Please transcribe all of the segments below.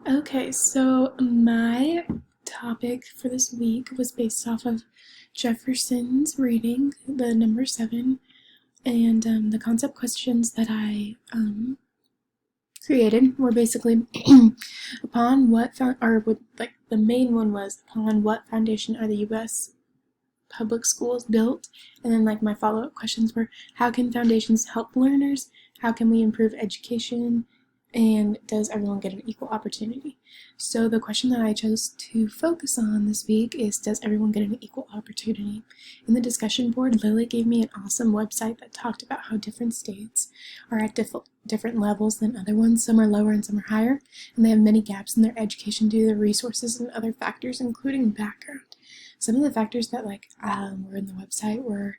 Okay, so my topic for this week was based off of Jefferson's reading, the number seven, and the concept questions that I created were basically upon what found, or would like the main one was upon what foundation are the U.S. public schools built, and then like my follow-up questions were how can foundations help learners, how can we improve education, and does everyone get an equal opportunity? So the question that I chose to focus on this week is, does everyone get an equal opportunity? In the discussion board, Lily gave me an awesome website that talked about how different states are at different levels than other ones. Some are lower and some are higher, and they have many gaps in their education due to their resources and other factors, including background. Some of the factors that were in the website were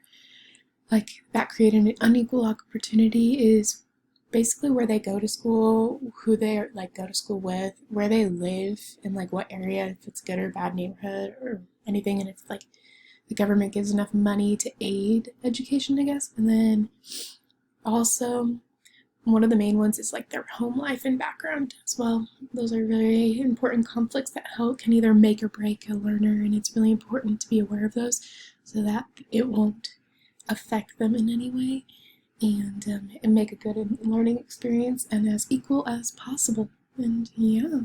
that create an unequal opportunity is basically where they go to school, who they go to school with, where they live, and what area, if it's good or bad neighborhood or anything, and if the government gives enough money to aid education, I guess. And then also one of the main ones is their home life and background as well. Those are very important conflicts that can either make or break a learner, and it's really important to be aware of those so that it won't affect them in any way, and make a good learning experience and as equal as possible. And yeah.